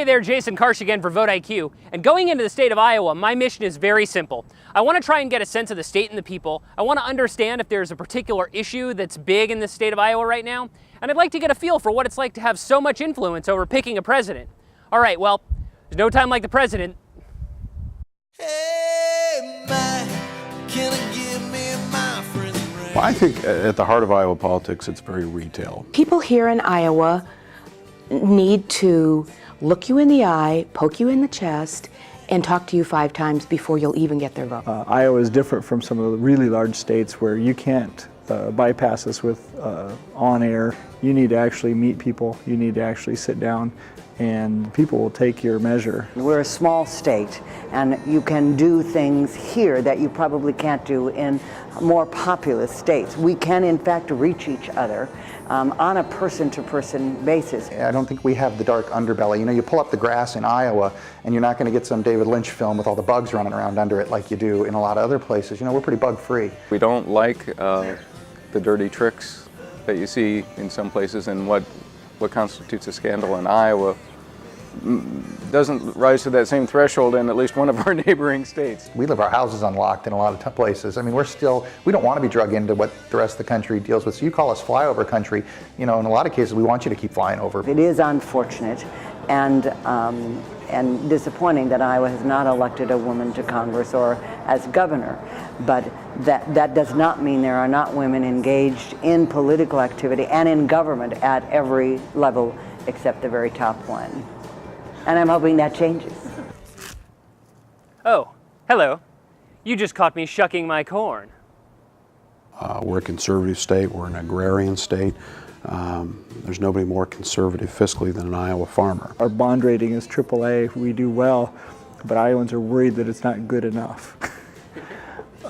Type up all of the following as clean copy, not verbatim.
Hey there, Jason Karsh again for Vote IQ. And going into the state of Iowa, my mission is very simple. I want to try and get a sense of the state and the people. I want to understand if there's a particular issue that's big in the state of Iowa right now. And I'd like to get a feel for what it's like to have so much influence over picking a president. All right, well, there's no time like the president. Hey, can I give me my friend's ring? Well, I think at the heart of Iowa politics, it's very retail. People here in Iowa need to look you in the eye, poke you in the chest, and talk to you 5 times before you'll even get their vote. Iowa is different from some of the really large states where you can't bypass us with on air. You need to actually meet people. You need to actually sit down, and people will take your measure. We're a small state, and you can do things here that you probably can't do in more populous states. We can, in fact, reach each other on a person-to-person basis. I don't think we have the dark underbelly. You know, you pull up the grass in Iowa, and you're not going to get some David Lynch film with all the bugs running around under it like you do in a lot of other places. You know, we're pretty bug-free. We don't like the dirty tricks that you see in some places, and what constitutes a scandal in Iowa doesn't rise to that same threshold in at least one of our neighboring states. We live our houses unlocked in a lot of places. I mean, we don't want to be drug into what the rest of the country deals with. So you call us flyover country. You know, in a lot of cases, we want you to keep flying over. It is unfortunate and disappointing that Iowa has not elected a woman to Congress or as governor, but that does not mean there are not women engaged in political activity and in government at every level except the very top one. And I'm hoping that changes. Oh, hello. You just caught me shucking my corn. We're a conservative state. We're an agrarian state. There's nobody more conservative fiscally than an Iowa farmer. Our bond rating is AAA. We do well, but Iowans are worried that it's not good enough.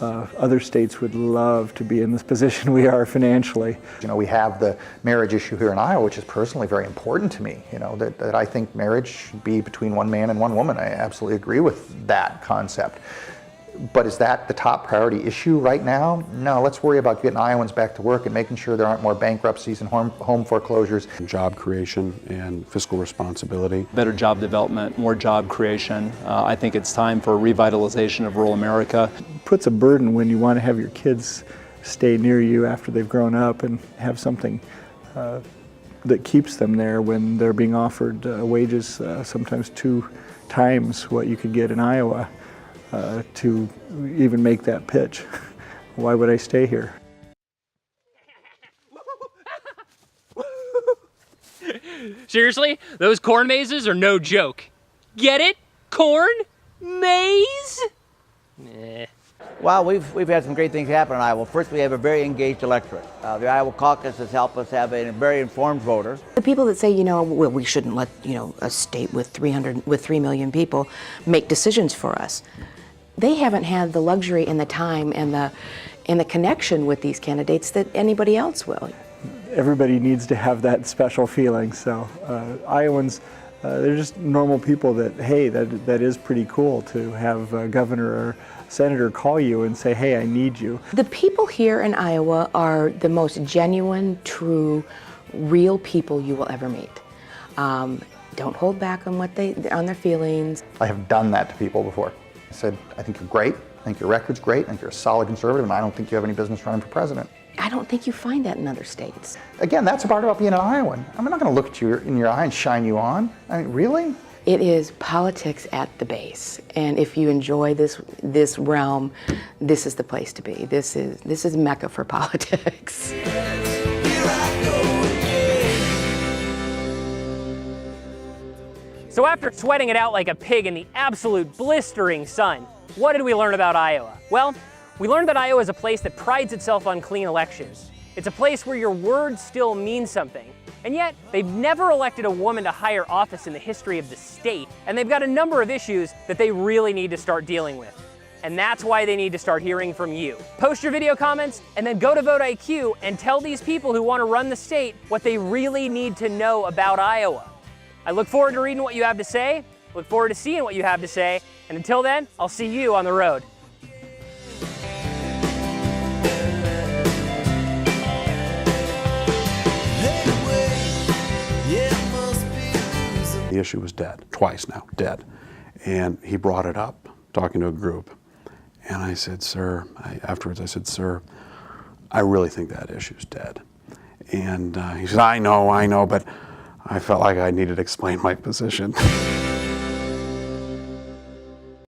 Other states would love to be in this position we are financially. You know, we have the marriage issue here in Iowa, which is personally very important to me. You know, that I think marriage should be between one man and one woman. I absolutely agree with that concept. But is that the top priority issue right now? No, let's worry about getting Iowans back to work and making sure there aren't more bankruptcies and home foreclosures. Job creation and fiscal responsibility. Better job development, more job creation. I think it's time for revitalization of rural America. It puts a burden when you want to have your kids stay near you after they've grown up and have something that keeps them there when they're being offered wages sometimes 2 times what you could get in Iowa. To even make that pitch. Why would I stay here? Seriously? Those corn mazes are no joke. Get it? Corn? Maze? Nah. Well, we've had some great things happen in Iowa. First, we have a very engaged electorate. The Iowa caucus has helped us have a very informed voter. The people that say, you know, well, we shouldn't let, you know, a state with 3 million people make decisions for us. They haven't had the luxury and the time and the connection with these candidates that anybody else will. Everybody needs to have that special feeling. So Iowans, they're just normal people that, hey, that is pretty cool to have a governor or senator call you and say, hey, I need you. The people here in Iowa are the most genuine, true, real people you will ever meet. Don't hold back on on their feelings. I have done that to people before. I said, I think you're great, I think your record's great, I think you're a solid conservative, and I don't think you have any business running for president. I don't think you find that in other states. Again, that's the part about being an Iowan. I'm not going to look at you in your eye and shine you on. I mean, really? It is politics at the base, and if you enjoy this realm, this is the place to be. This is Mecca for politics. So after sweating it out like a pig in the absolute blistering sun, what did we learn about Iowa? Well, we learned that Iowa is a place that prides itself on clean elections. It's a place where your word still means something. And yet, they've never elected a woman to higher office in the history of the state. And they've got a number of issues that they really need to start dealing with. And that's why they need to start hearing from you. Post your video comments and then go to Vote IQ and tell these people who want to run the state what they really need to know about Iowa. I look forward to reading what you have to say, look forward to seeing what you have to say, and until then, I'll see you on the road. Hey, wait, yeah, it must be losing. The issue was dead, twice now, dead. And he brought it up, talking to a group. And I said, sir, afterwards I said, sir, I really think that issue's dead. And he said, I know, but I felt like I needed to explain my position.